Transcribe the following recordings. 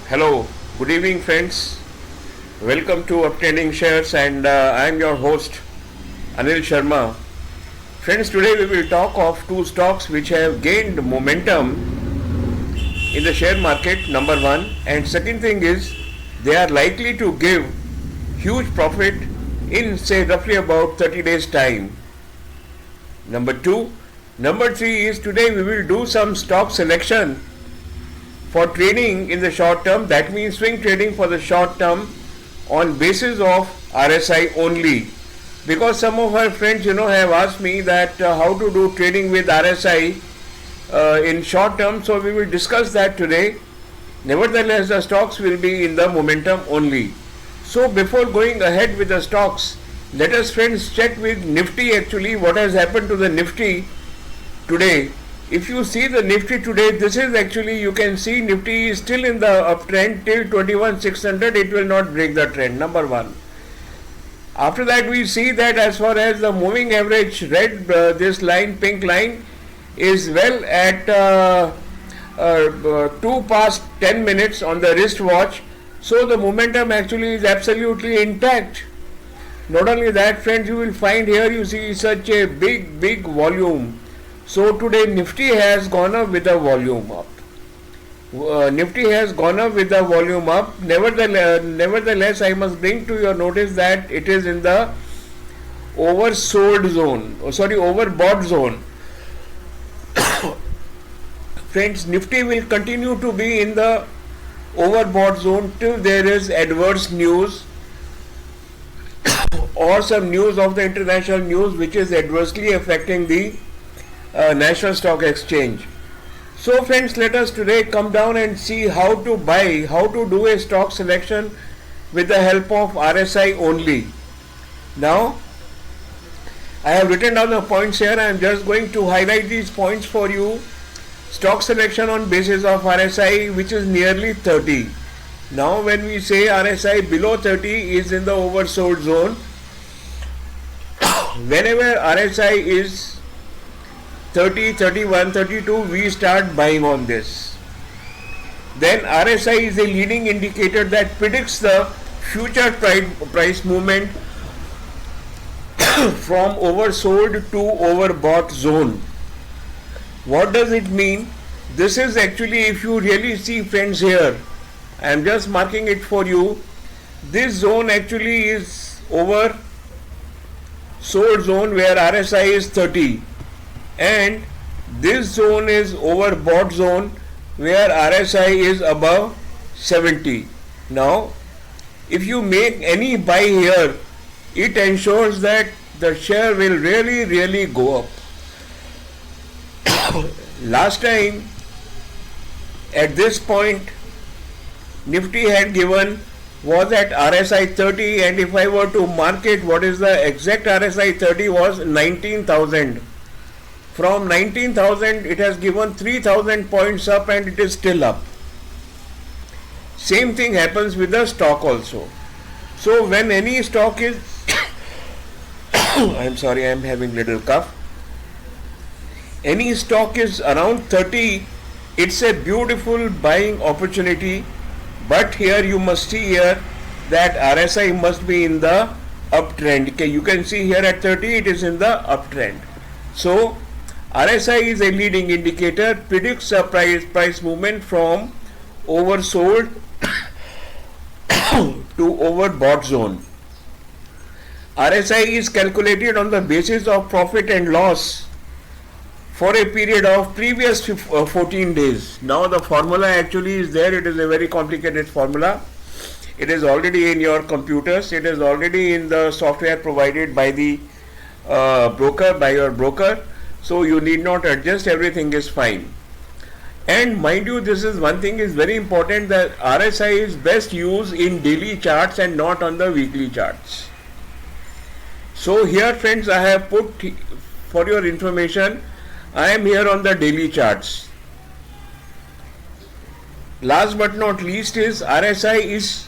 Hello, good evening friends. Welcome to Obtaining Shares and I am your host Anil Sharma. Friends, today we will talk of two stocks which have gained momentum in the share market, number one, and second thing is they are likely to give huge profit in say roughly about 30 days time. Number two. Number three is today we will do some stock selection for trading in the short term, that means swing trading for the short term on basis of RSI only, because some of our friends have asked me that how to do trading with RSI in short term, so we will discuss that today. Nevertheless, the stocks will be in the momentum only. So before going ahead with the stocks, let us friends check with Nifty actually what has happened to the Nifty today. If you see the Nifty today, this is actually, you can see Nifty is still in the uptrend till 21,600. It will not break the trend, number one. After that, we see that as far as the moving average, red, this line, pink line, is well at 2 past 10 minutes on the wristwatch. So the momentum actually is absolutely intact. Not only that, friends, you will find here you see such a big volume. So today Nifty has gone up with the volume up. Nifty has gone up with the volume up. Nevertheless, I must bring to your notice that it is in the oversold zone. Overbought zone. Friends, Nifty will continue to be in the overbought zone till there is adverse news or some news of the international news which is adversely affecting the National Stock Exchange. So friends, let us today come down and see how to buy, how to do a stock selection with the help of RSI only. Now, I have written down the points here. I am just going to highlight these points for you. Stock selection on basis of RSI, which is nearly 30. Now when we say RSI below 30 is in the oversold zone, whenever RSI is 30, 31, 32, we start buying on this. Then RSI is a leading indicator that predicts the future price movement from oversold to overbought zone. What does it mean? This is actually, if you really see friends here, I am just marking it for you. This zone actually is oversold zone where RSI is 30. And this zone is overbought zone where RSI is above 70. Now, if you make any buy here, it ensures that the share will really go up. Last time, at this point, Nifty had given was at RSI 30, and if I were to mark it, what is the exact RSI 30 was 19,000. From 19,000 it has given 3,000 points up and it is still up. Same thing happens with the stock also. So when any stock is I'm sorry, I am having little cough. Any stock is around 30, it's a beautiful buying opportunity. But here you must see here that RSI must be in the uptrend. Okay, you can see here at 30 it is in the uptrend. So RSI is a leading indicator, predicts a price movement from oversold to overbought zone. RSI is calculated on the basis of profit and loss for a period of previous 14 days. Now the formula actually is there. It is a very complicated formula. It is already in your computers. It is already in the software provided by the by your broker. So you need not adjust, everything is fine. And mind you, this is one thing is very important, that RSI is best used in daily charts and not on the weekly charts. So here friends, I have put for your information, I am here on the daily charts. Last but not least is RSI is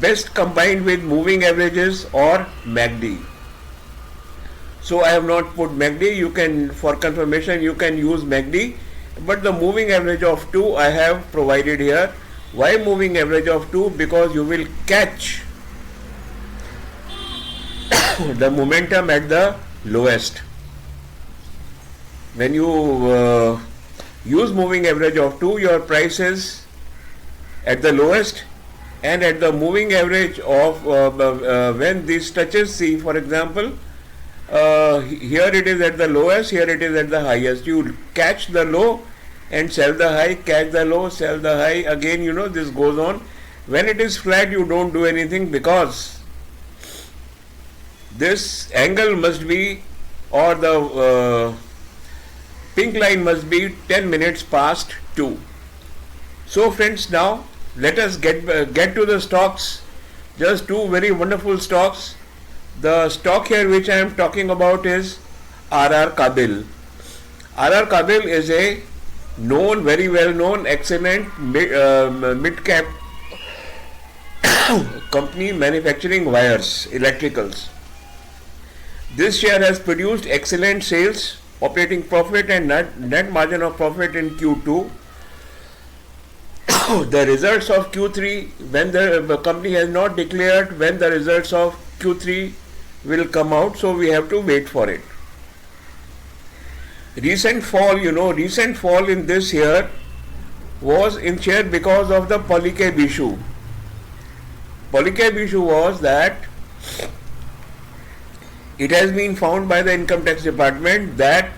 best combined with moving averages or MACD. So I have not put MACD. You can, for confirmation, you can use MACD. but the moving average of 2 I have provided here. Why moving average of 2? Because you will catch the momentum at the lowest. When you use moving average of 2, your price is at the lowest, and at the moving average of when this touches, see for example, here it is at the lowest, here it is at the highest. You catch the low and sell the high, catch the low, sell the high, again this goes on. When it is flat, you don't do anything, because this angle must be, or the pink line must be 10 minutes past 2. So friends, now let us get to the stocks. Just two very wonderful stocks. The stock here which I am talking about is RR Kabil. RR Kabil is a known, very well known, excellent mid cap company manufacturing wires, electricals. This share has produced excellent sales, operating profit and net margin of profit in Q2. The results of Q3, when the company has not declared when the results of Q3 will come out, so we have to wait for it. Recent fall in this year was in share because of the Polycab issue. Polycab issue was that it has been found by the income tax department that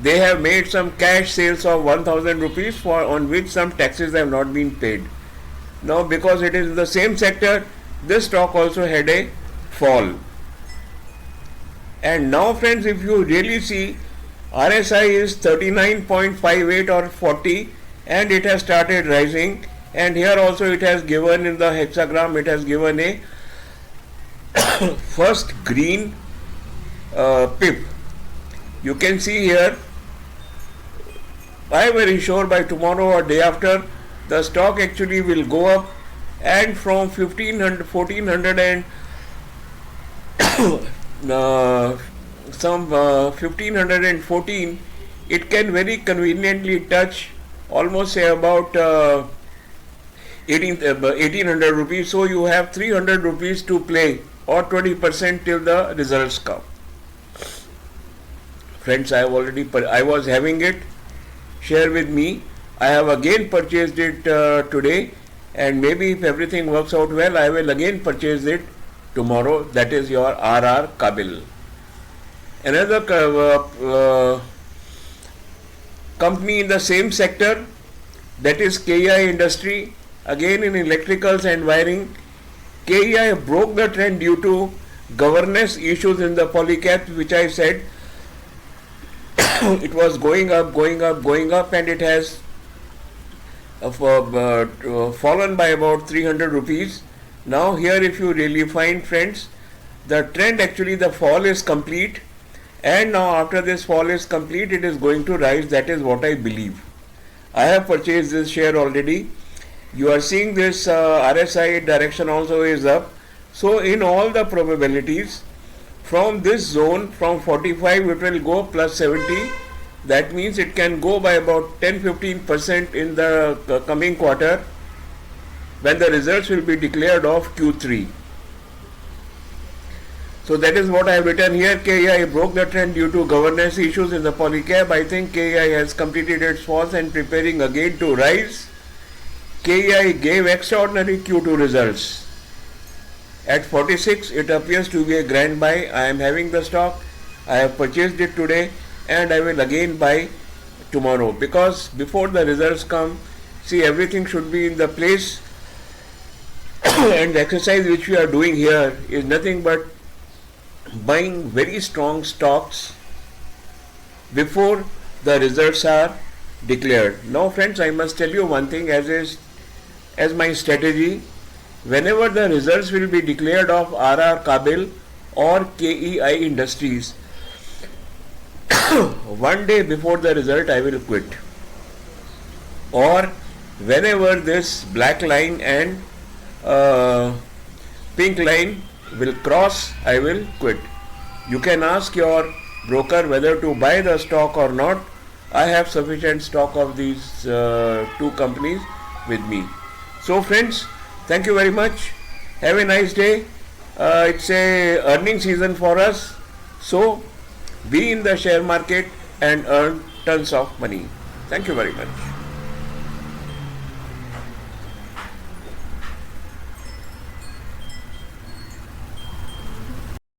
they have made some cash sales of 1000 rupees on which some taxes have not been paid. Now, because it is in the same sector, this stock also had a fall. And now friends, if you really see, RSI is 39.58 or 40, and it has started rising, and here also it has given, in the hexagram, it has given a first green pip. You can see here, I am very sure by tomorrow or day after, the stock actually will go up, and from 1400 and some 1514, it can very conveniently touch almost say about 1800 rupees. So you have 300 rupees to play, or 20% till the results come. Friends, I was having it, share with me. I have again purchased it today, and maybe if everything works out well, I will again purchase it tomorrow. That is your RR Kabil. Another company in the same sector, that is KEI Industry, again in electricals and wiring. KEI broke the trend due to governance issues in the Polycab, which I said it was going up, and it has fallen by about 300 rupees. Now here, if you really find, friends, the trend, actually the fall is complete, and now after this fall is complete, it is going to rise. That is what I believe. I have purchased this share already. You are seeing this RSI direction also is up. So in all the probabilities, from this zone, from 45, it will go plus 70. That means it can go by about 10-15% in the coming quarter, when the results will be declared of Q3. So that is what I have written here. KEI broke the trend due to governance issues in the Polycab. I think KEI has completed its falls and preparing again to rise. KEI gave extraordinary Q2 results. At 46, it appears to be a grand buy. I am having the stock. I have purchased it today, and I will again buy tomorrow, because before the results come, see, everything should be in the place. And the exercise which we are doing here is nothing but buying very strong stocks before the results are declared. Now friends, I must tell you one thing as my strategy. Whenever the results will be declared of RR Kabil or KEI Industries, one day before the result I will quit. Or whenever this black line and pink line will cross, I will quit. You can ask your broker whether to buy the stock or not. I have sufficient stock of these two companies with me. So friends, thank you very much. Have a nice day. It's a earning season for us. So be in the share market and earn tons of money. Thank you very much.